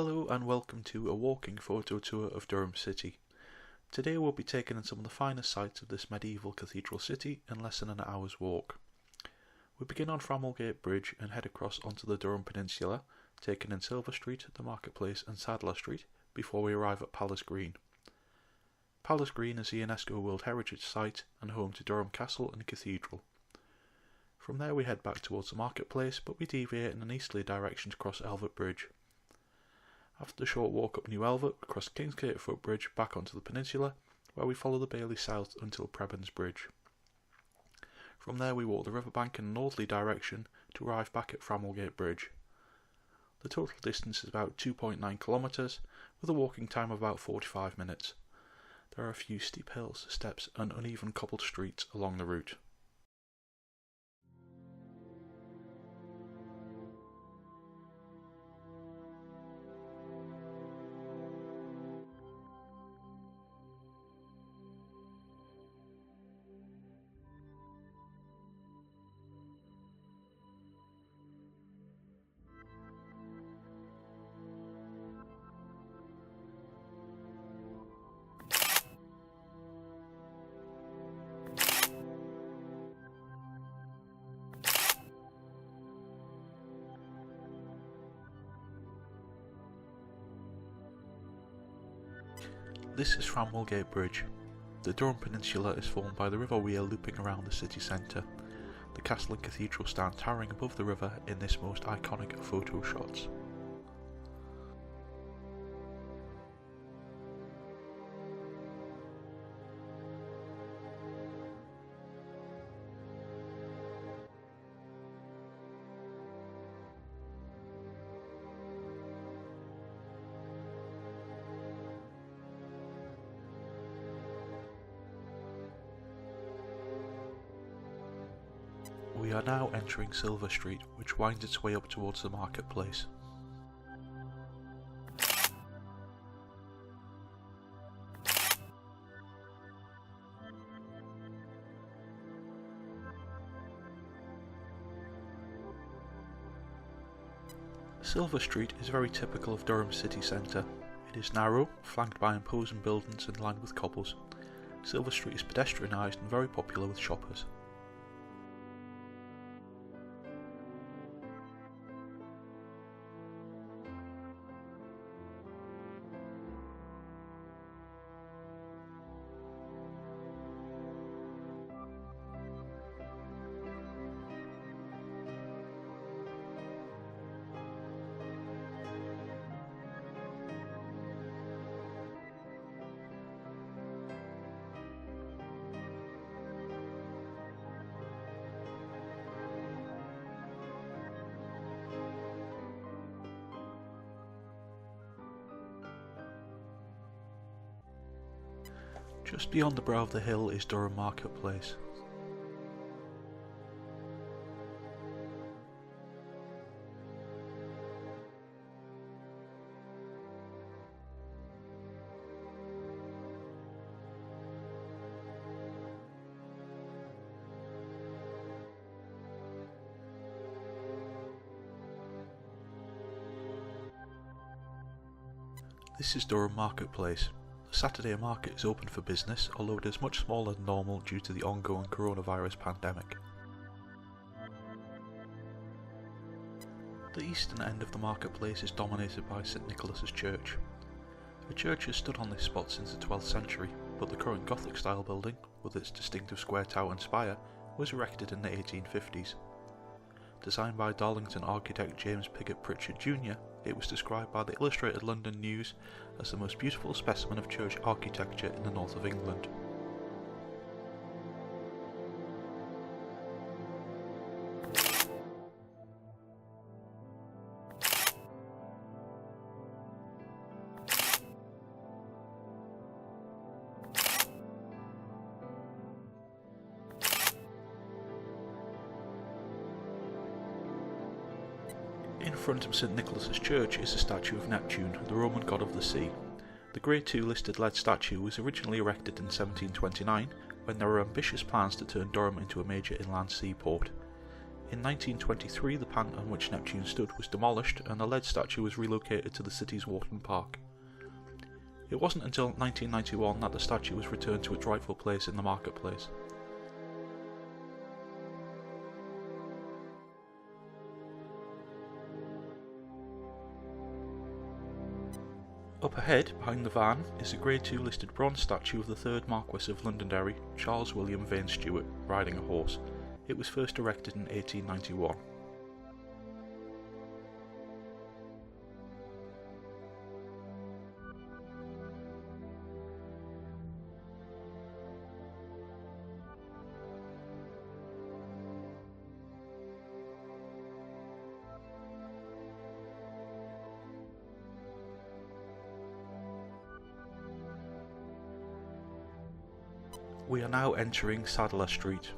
Hello and welcome to a walking photo tour of Durham City. Today we'll be taking in some of the finest sights of this medieval cathedral city in less than an hour's walk. We begin on Framwellgate Bridge and head across onto the Durham Peninsula, taking in Silver Street, the Marketplace and Sadler Street before we arrive at Palace Green. Palace Green is a UNESCO World Heritage Site and home to Durham Castle and Cathedral. From there we head back towards the Marketplace, but we deviate in an easterly direction to cross Elvet Bridge. After the short walk up New Elvet, we cross Kingsgate Bridge back onto the peninsula, where we follow the Bailey south until Prebends Bridge. From there we walk the riverbank in a northerly direction to arrive back at Framwellgate Bridge. The total distance is about 2.9 kilometres, with a walking time of about 45 minutes. There are a few steep hills, steps and uneven cobbled streets along the route. This is Framwellgate Bridge. The Durham Peninsula is formed by the River Wear looping around the city centre. The castle and cathedral stand towering above the river in this most iconic of photo shots. We are now entering Silver Street, which winds its way up towards the marketplace. Silver Street is very typical of Durham city centre. It is narrow, flanked by imposing buildings and lined with cobbles. Silver Street is pedestrianised and very popular with shoppers. Just beyond the brow of the hill is Durham Marketplace. This is Durham Marketplace. The Saturday market is open for business, although it is much smaller than normal due to the ongoing coronavirus pandemic. The eastern end of the marketplace is dominated by St Nicholas's Church. The church has stood on this spot since the 12th century, but the current Gothic style building, with its distinctive square tower and spire, was erected in the 1850s. Designed by Darlington architect James Pigott Pritchard Jr., it was described by the Illustrated London News as the most beautiful specimen of church architecture in the north of England. In front of St Nicholas's Church is a statue of Neptune, the Roman god of the sea. The Grade 2 listed lead statue was originally erected in 1729 when there were ambitious plans to turn Durham into a major inland seaport. In 1923 the plant on which Neptune stood was demolished and the lead statue was relocated to the city's Wharton Park. It wasn't until 1991 that the statue was returned to its rightful place in the marketplace. Up ahead, behind the van, is a Grade II listed bronze statue of the 3rd Marquess of Londonderry, Charles William Vane Stewart, riding a horse. It was first erected in 1891. We are now entering Sadler Street.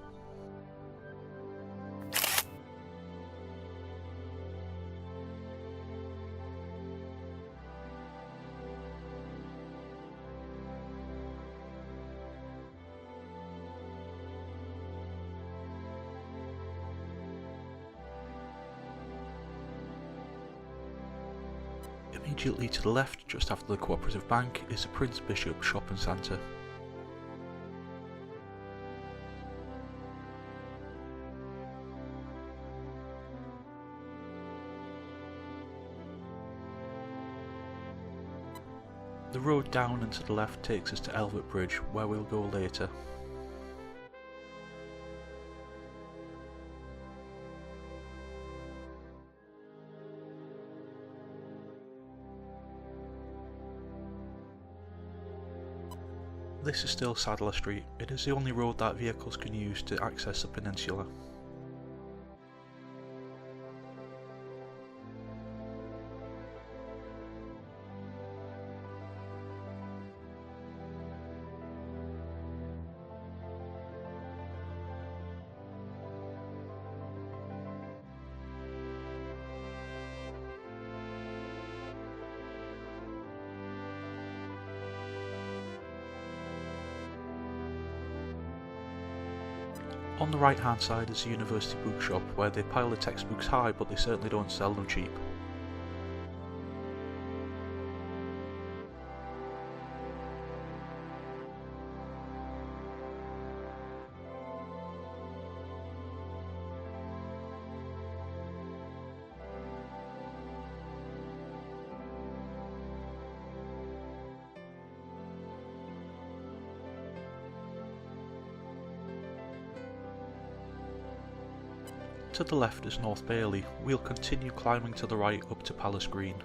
Immediately to the left, just after the Cooperative Bank, is the Prince Bishop Shopping Centre. The road down and to the left takes us to Elvet Bridge, where we'll go later. This is still Sadler Street. It is the only road that vehicles can use to access the peninsula. On the right hand side is the university bookshop, where they pile the textbooks high but they certainly don't sell them cheap. To the left is North Bailey. We'll continue climbing to the right up to Palace Green.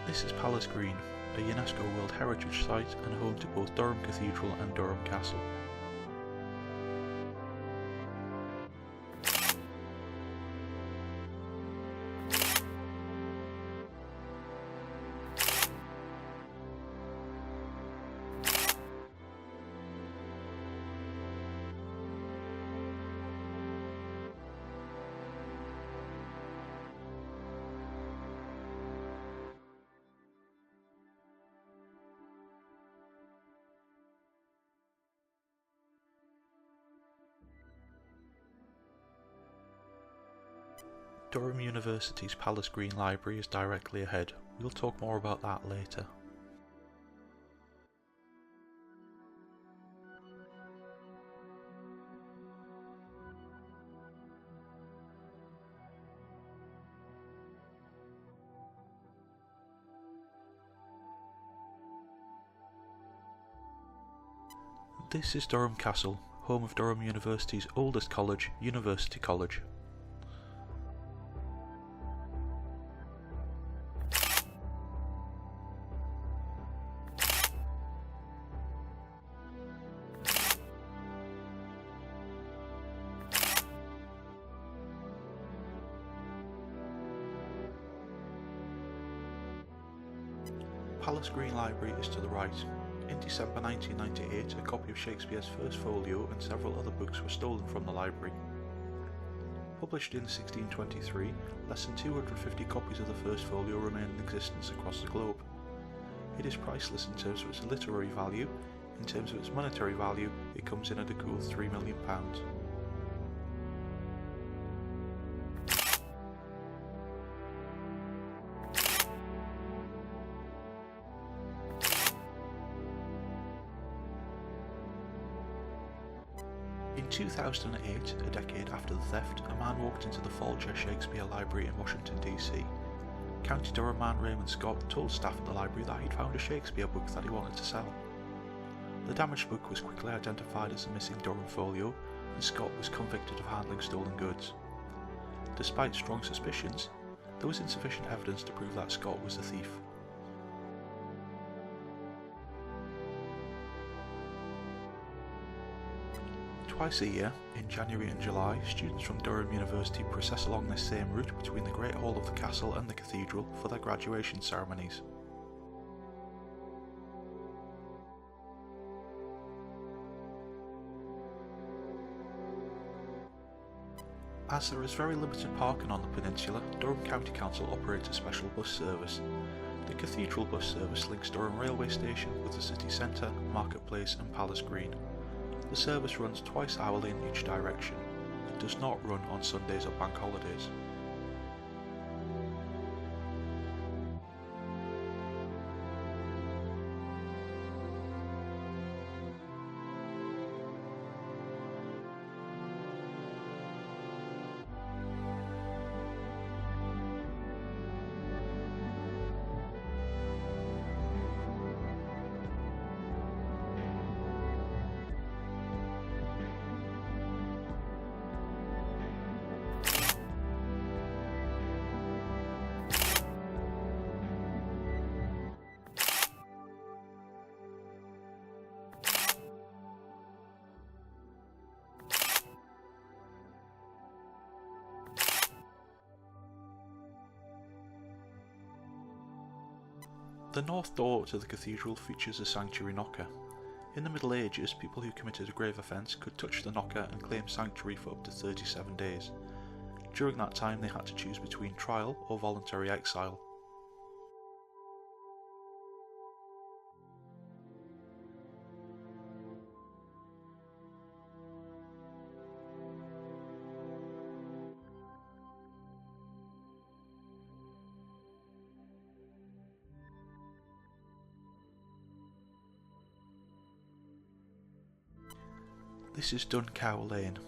This is Palace Green, a UNESCO World Heritage Site and home to both Durham Cathedral and Durham Castle. Durham University's Palace Green Library is directly ahead. We'll talk more about that later. This is Durham Castle, home of Durham University's oldest college, University College. Palace Green Library is to the right. In December 1998, a copy of Shakespeare's first folio and several other books were stolen from the library. Published in 1623, less than 250 copies of the first folio remain in existence across the globe. It is priceless in terms of its literary value. In terms of its monetary value, it comes in at a cool £3 million. In 2008, a decade after the theft, a man walked into the Folger Shakespeare Library in Washington DC. County Durham man Raymond Scott told staff at the library that he'd found a Shakespeare book that he wanted to sell. The damaged book was quickly identified as the missing Durham folio, and Scott was convicted of handling stolen goods. Despite strong suspicions, there was insufficient evidence to prove that Scott was the thief. Twice a year, in January and July, students from Durham University process along this same route between the Great Hall of the Castle and the Cathedral for their graduation ceremonies. As there is very limited parking on the peninsula, Durham County Council operates a special bus service. The Cathedral bus service links Durham railway station with the city centre, marketplace and Palace Green. The service runs twice hourly in each direction. It does not run on Sundays or bank holidays. The north door to the cathedral features a sanctuary knocker. In the Middle Ages, people who committed a grave offence could touch the knocker and claim sanctuary for up to 37 days. During that time they had to choose between trial or voluntary exile. This is Duncow Lane.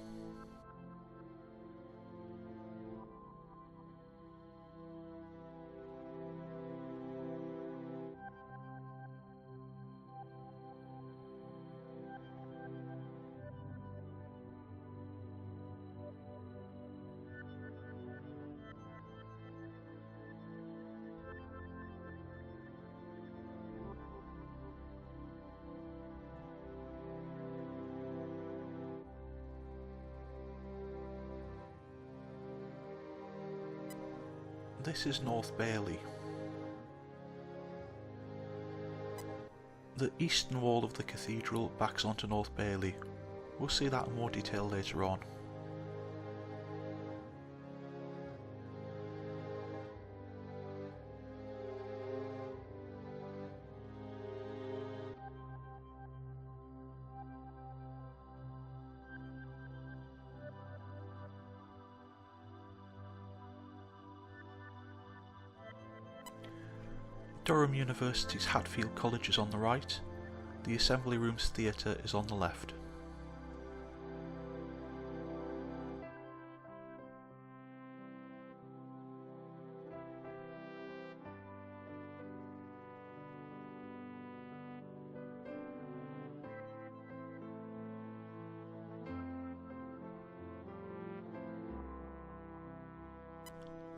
This is North Bailey. The eastern wall of the cathedral backs onto North Bailey. We'll see that in more detail later on. Durham University's Hatfield College is on the right, the Assembly Rooms Theatre is on the left.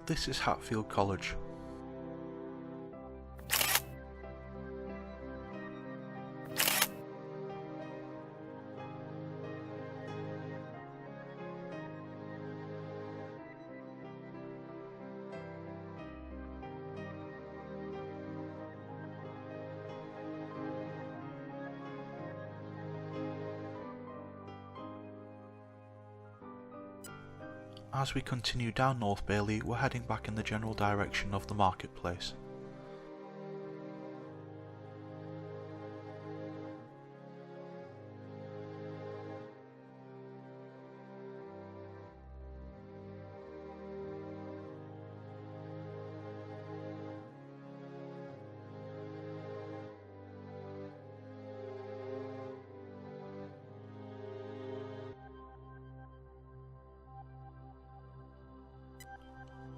This is Hatfield College. As we continue down North Bailey, we're heading back in the general direction of the marketplace.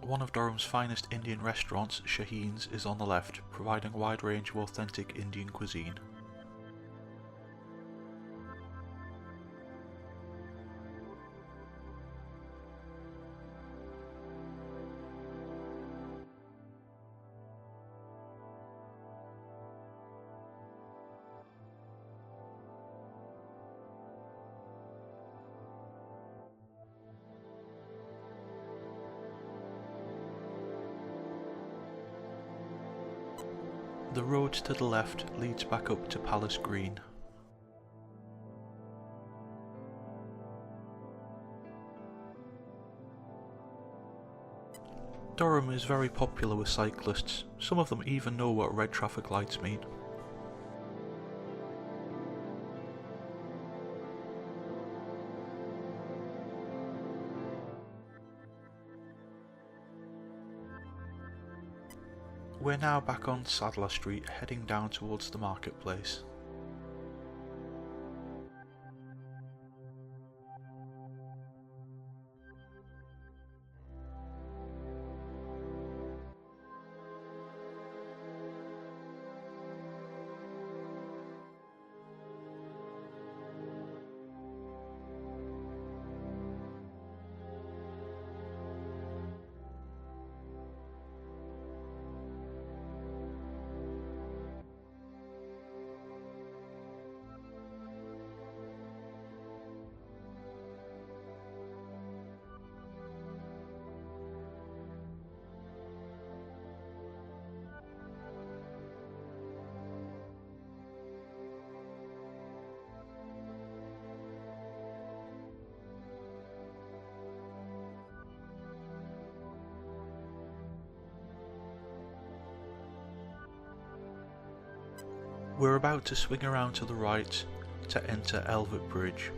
One of Durham's finest Indian restaurants, Shaheen's, is on the left, providing a wide range of authentic Indian cuisine. The road to the left leads back up to Palace Green. Durham is very popular with cyclists, some of them even know what red traffic lights mean. We're now back on Sadler Street, heading down towards the marketplace. We're about to swing around to the right to enter Elvet Bridge.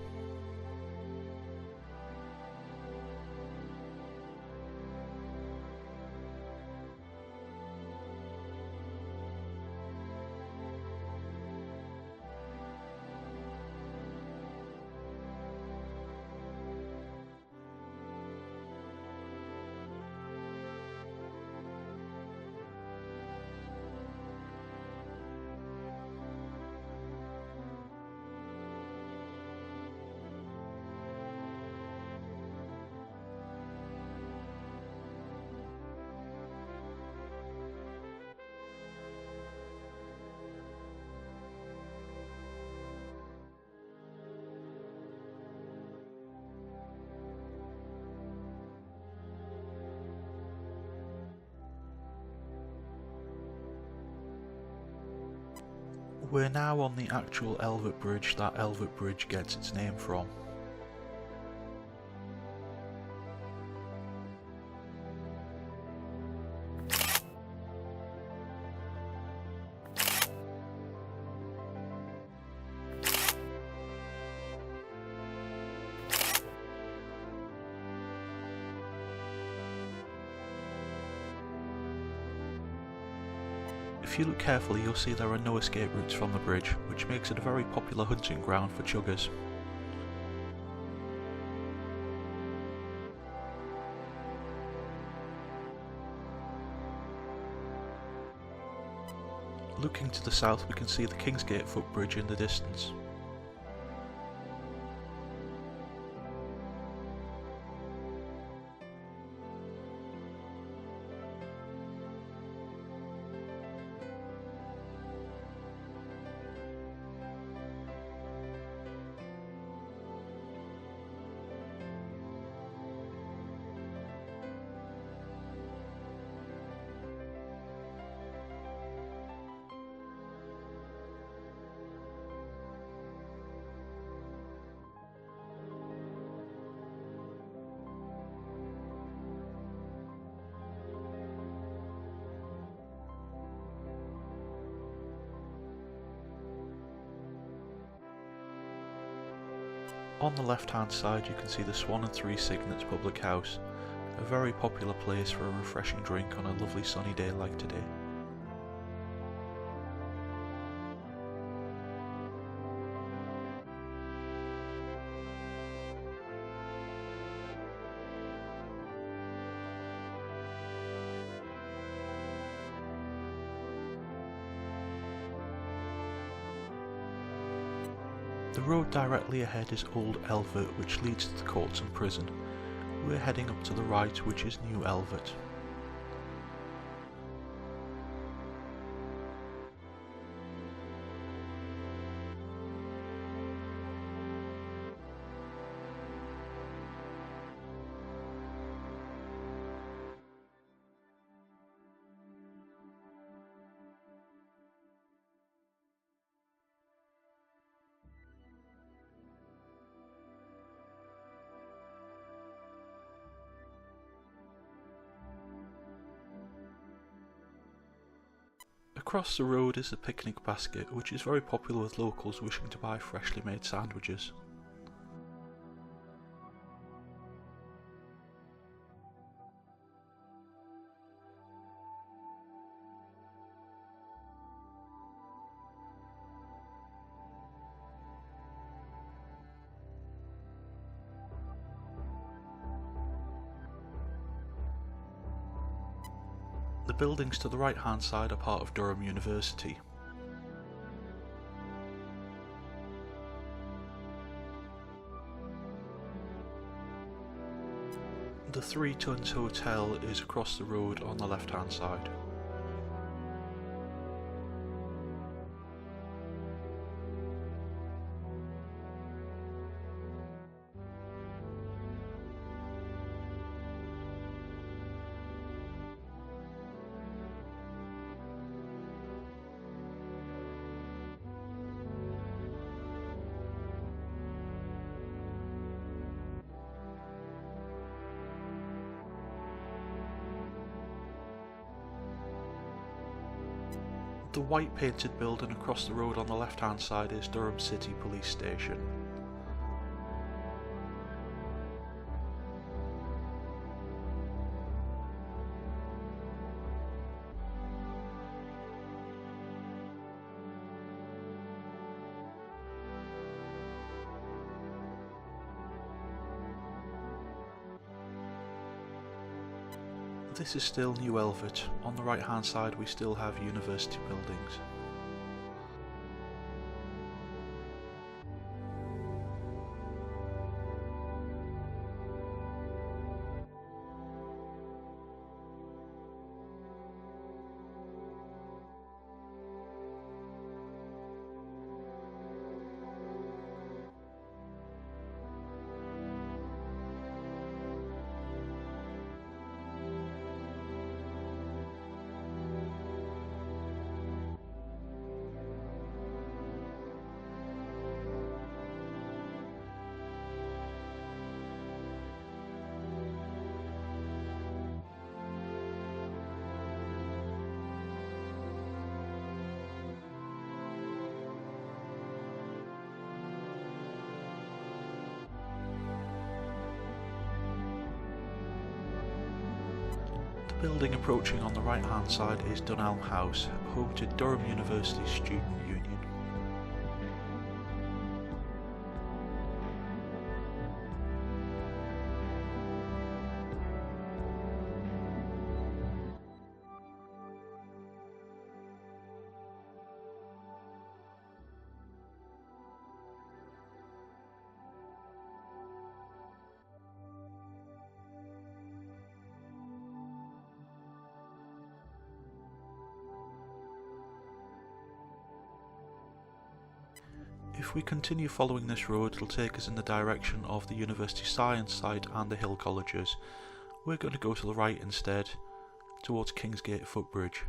We're now on the actual Elvet Bridge that Elvet Bridge gets its name from. If you look carefully, you'll see there are no escape routes from the bridge, which makes it a very popular hunting ground for chuggers. Looking to the south, we can see the Kingsgate footbridge in the distance. On the left hand side you can see the Swan and Three Cygnets public house, a very popular place for a refreshing drink on a lovely sunny day like today. The road directly ahead is Old Elvet, which leads to the courts and prison. We're heading up to the right, which is New Elvet. Across the road is the picnic basket, which is very popular with locals wishing to buy freshly made sandwiches. The buildings to the right hand side are part of Durham University. The Three Tons Hotel is across the road on the left hand side. The white painted building across the road on the left hand side is Durham City Police Station. This is still New Elvet. On the right hand side we still have university buildings. The building approaching on the right hand side is Dunelm House, home to Durham University's Student Union. If we continue following this road, it'll take us in the direction of the University Science site and the Hill Colleges. We're going to go to the right instead, towards Kingsgate Footbridge.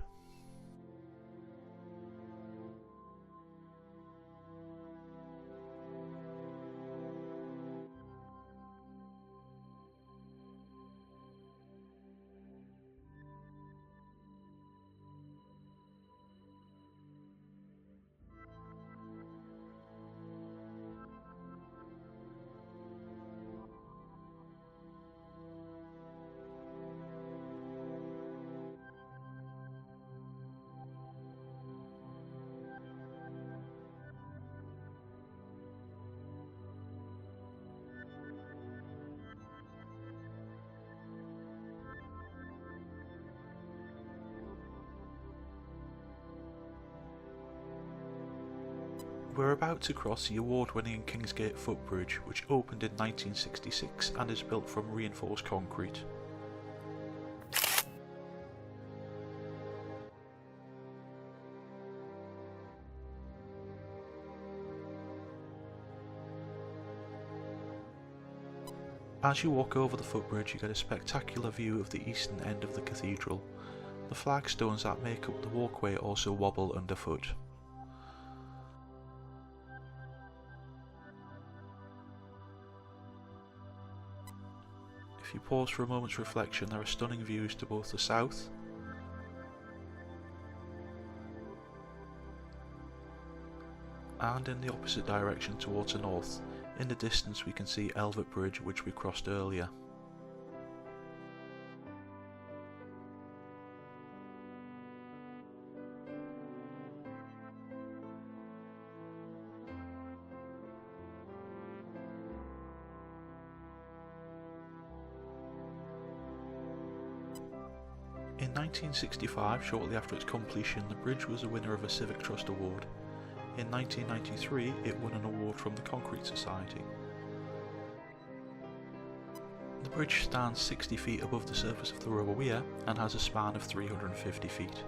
We're about to cross the award-winning Kingsgate Bridge, which opened in 1966 and is built from reinforced concrete. As you walk over the footbridge, you get a spectacular view of the eastern end of the cathedral. The flagstones that make up the walkway also wobble underfoot. If you pause for a moment's reflection, there are stunning views to both the south and in the opposite direction towards the north. In the distance we can see Elvet Bridge, which we crossed earlier. In 1965, shortly after its completion, the bridge was the winner of a Civic Trust Award. In 1993, it won an award from the Concrete Society. The bridge stands 60 feet above the surface of the River Wear and has a span of 350 feet.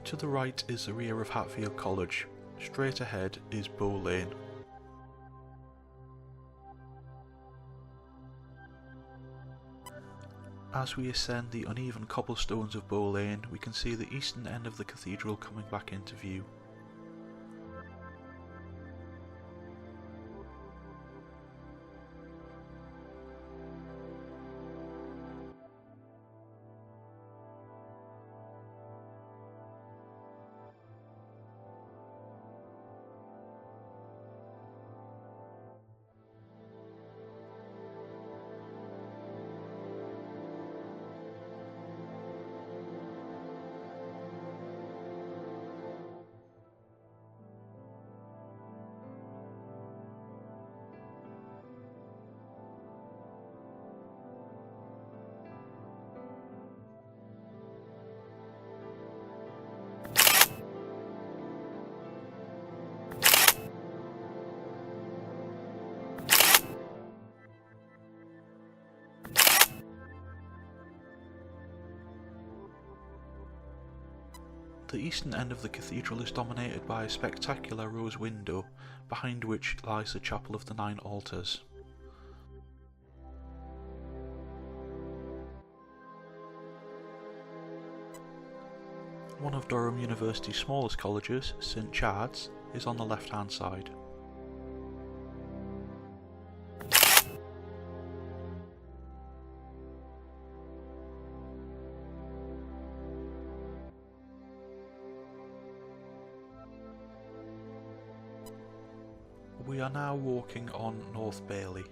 To the right is the rear of Hatfield College. Straight ahead is Bow Lane. As we ascend the uneven cobblestones of Bow Lane, we can see the eastern end of the cathedral coming back into view. The eastern end of the cathedral is dominated by a spectacular rose window, behind which lies the Chapel of the Nine Altars. One of Durham University's smallest colleges, St Chad's, is on the left-hand side. We are now walking on North Bailey.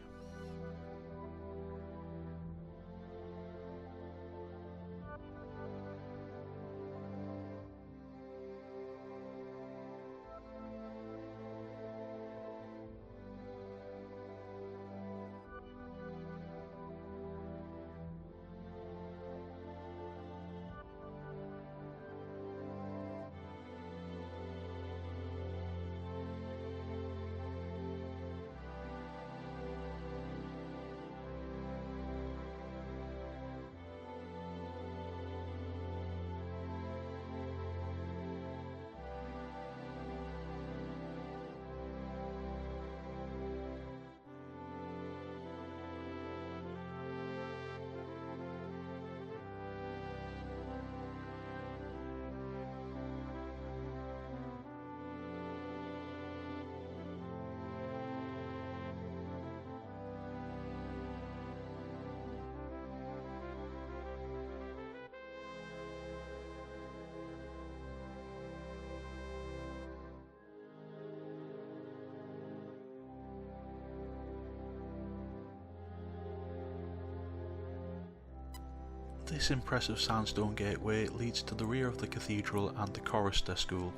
This impressive sandstone gateway leads to the rear of the cathedral and the chorister school.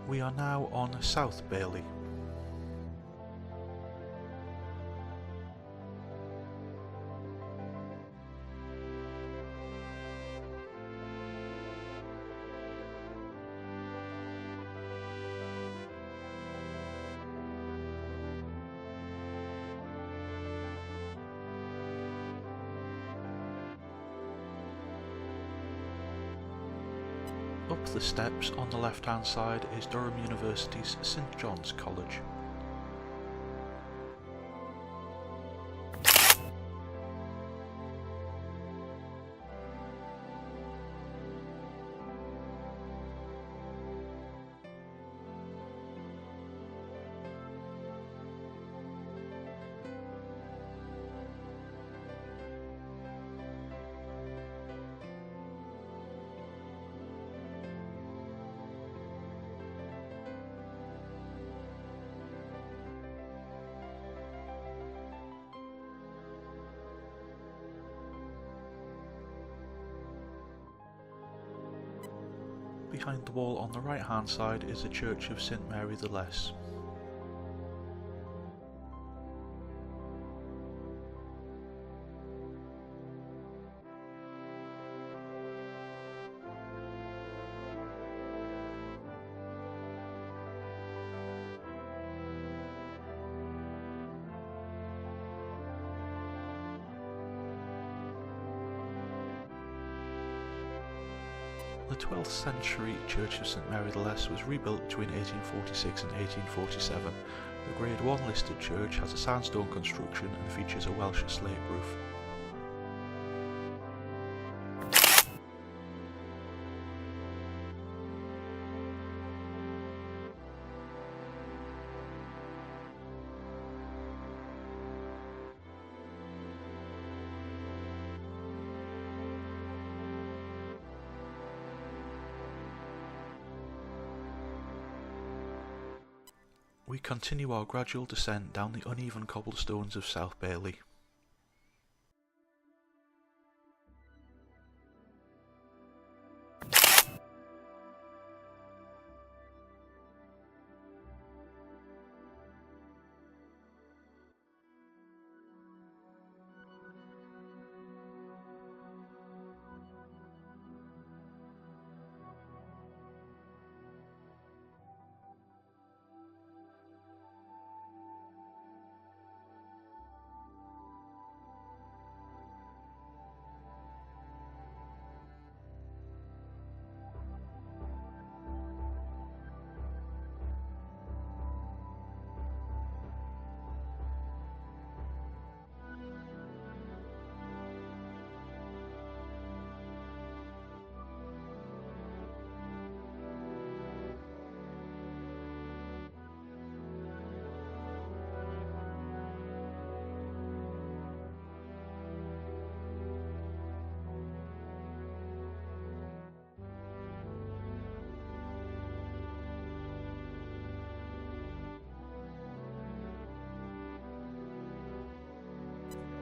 We are now on South Bailey. Up the steps on the left hand side is Durham University's St John's College. Behind the wall on the right hand side is the Church of St Mary the Less. The 12th century Church of St Mary the Less was rebuilt between 1846 and 1847. The Grade 1 listed church has a sandstone construction and features a Welsh slate roof. We continue our gradual descent down the uneven cobblestones of South Bailey.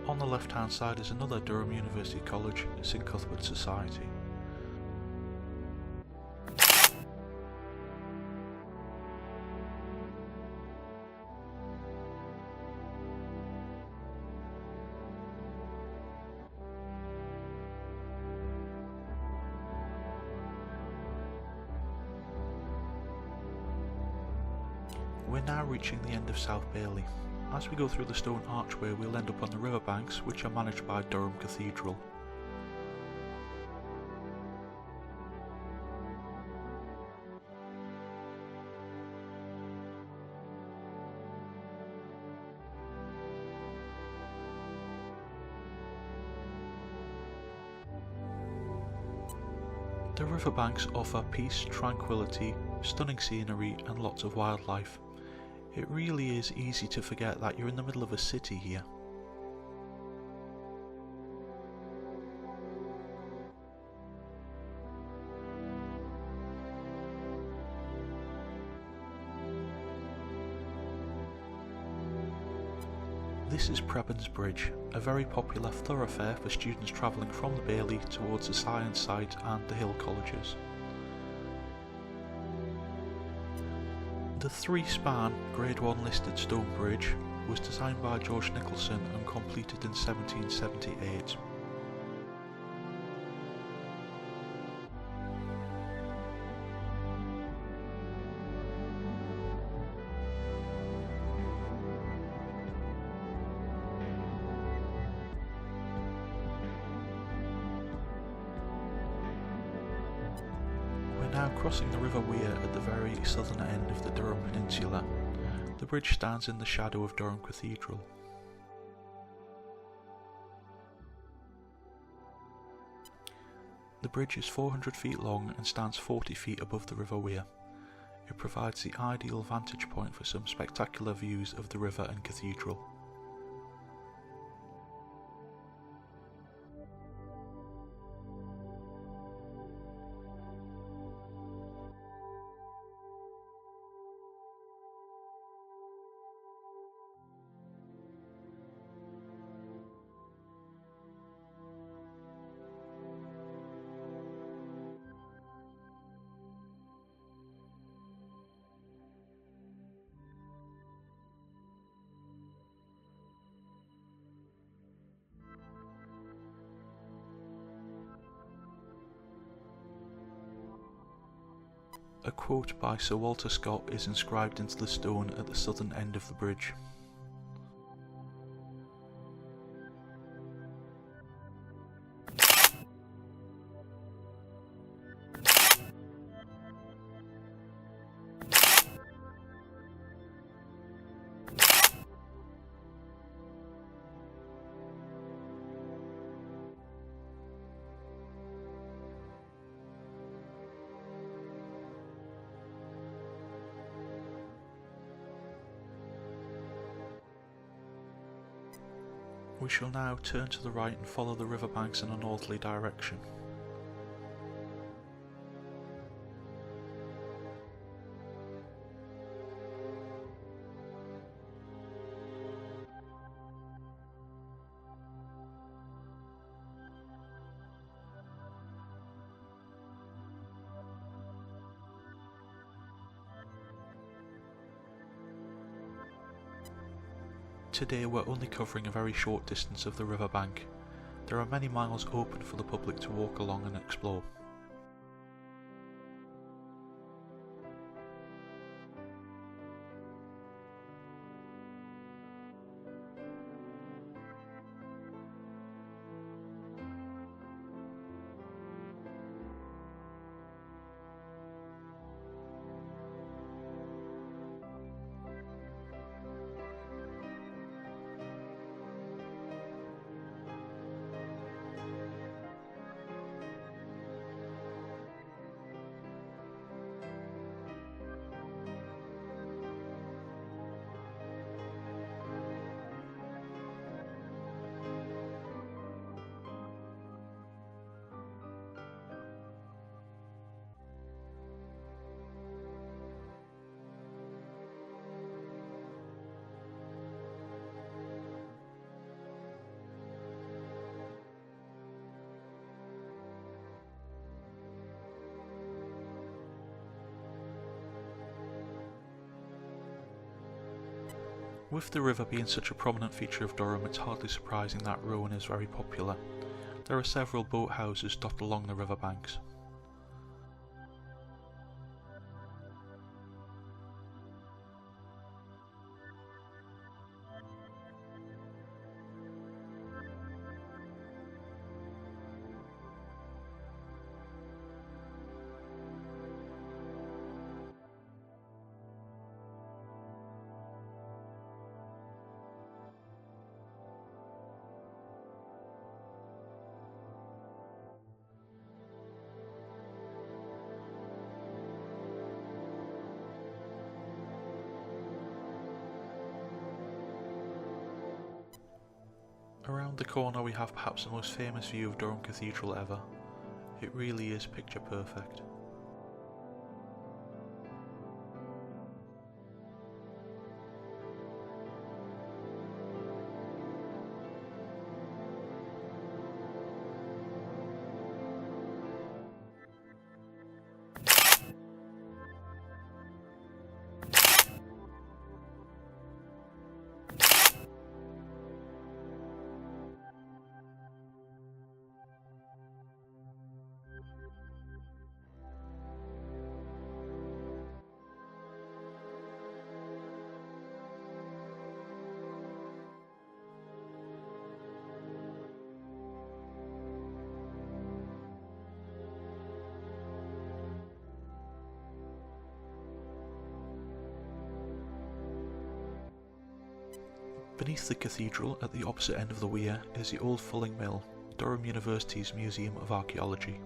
On the left hand side is another Durham University College, St Cuthbert Society. We're now reaching the end of South Bailey. As we go through the stone archway, we'll end up on the riverbanks, which are managed by Durham Cathedral. The riverbanks offer peace, tranquility, stunning scenery and lots of wildlife. It really is easy to forget that you're in the middle of a city here. This is Prebends Bridge, a very popular thoroughfare for students travelling from the Bailey towards the science site and the hill colleges. The 3-span Grade 1 listed stone bridge was designed by George Nicholson and completed in 1778. Now crossing the River Wear at the very southern end of the Durham Peninsula. The bridge stands in the shadow of Durham Cathedral. The bridge is 400 feet long and stands 40 feet above the River Wear. It provides the ideal vantage point for some spectacular views of the river and cathedral. A quote by Sir Walter Scott is inscribed into the stone at the southern end of the bridge. We shall now turn to the right and follow the riverbanks in a northerly direction. Today we're only covering a very short distance of the riverbank. There are many miles open for the public to walk along and explore. With the river being such a prominent feature of Durham, it's hardly surprising that rowing is very popular. There are several boathouses dotted along the riverbanks. Around the corner we have perhaps the most famous view of Durham Cathedral ever. It really is picture perfect. Beneath the cathedral, at the opposite end of the weir, is the old fulling mill, Durham University's Museum of Archaeology.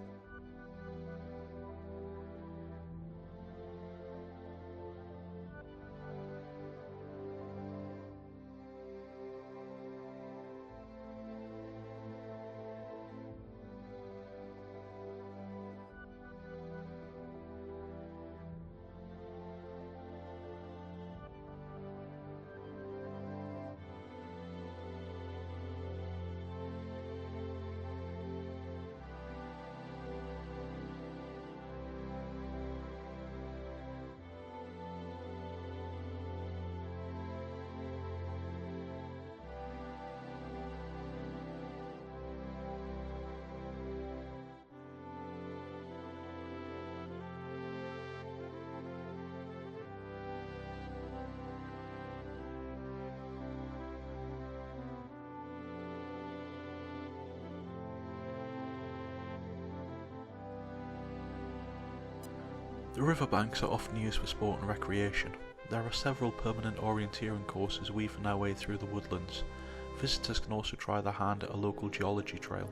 The riverbanks are often used for sport and recreation. There are several permanent orienteering courses weaving their way through the woodlands. Visitors can also try their hand at a local geology trail.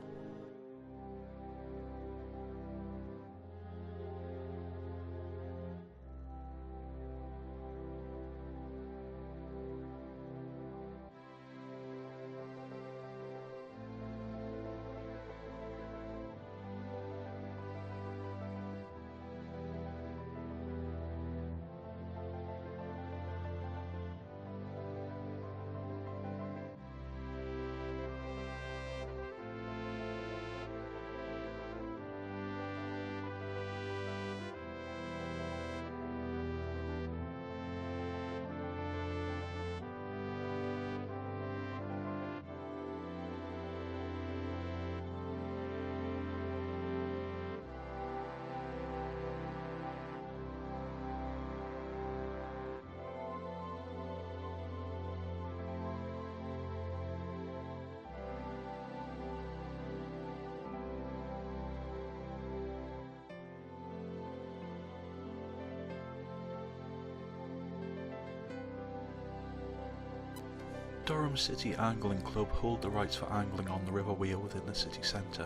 Durham City Angling Club hold the rights for angling on the River Weir within the city centre.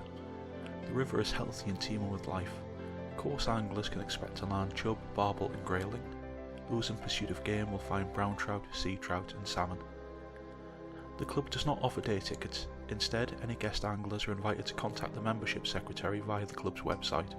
The river is healthy and teeming with life. Coarse anglers can expect to land chub, barbel and grayling. Those in pursuit of game will find brown trout, sea trout and salmon. The club does not offer day tickets. Instead, any guest anglers are invited to contact the membership secretary via the club's website.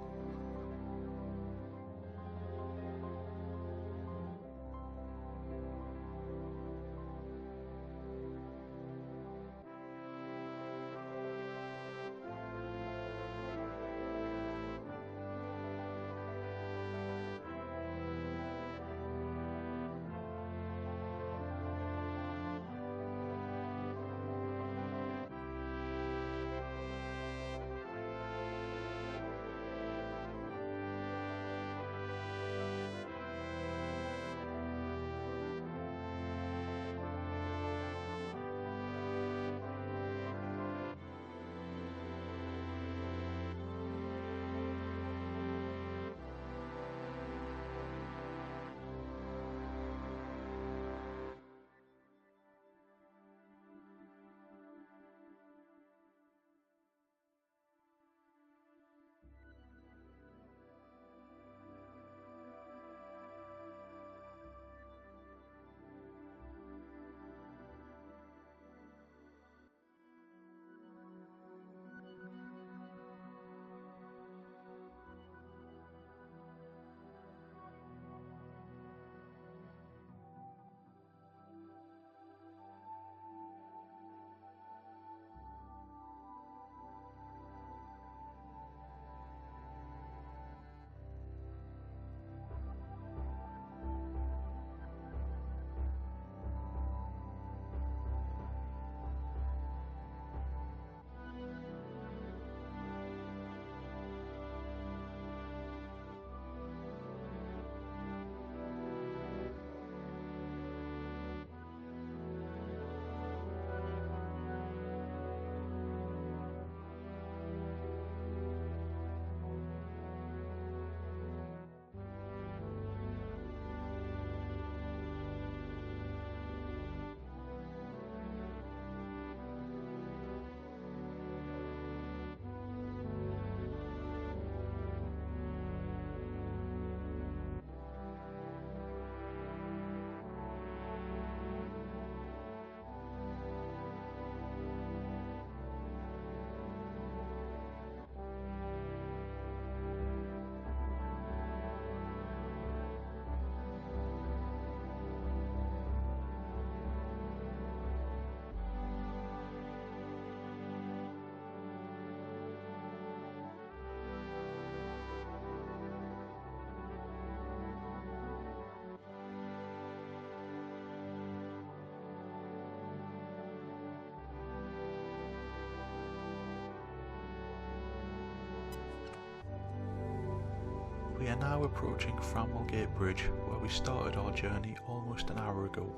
We are now approaching Framwellgate Bridge, where we started our journey almost an hour ago.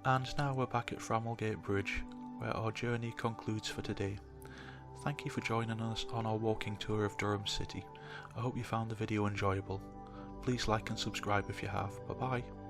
And now we're back at Framwellgate Bridge, where our journey concludes for today. Thank you for joining us on our walking tour of Durham City. I hope you found the video enjoyable. Please like and subscribe if you have. Bye bye.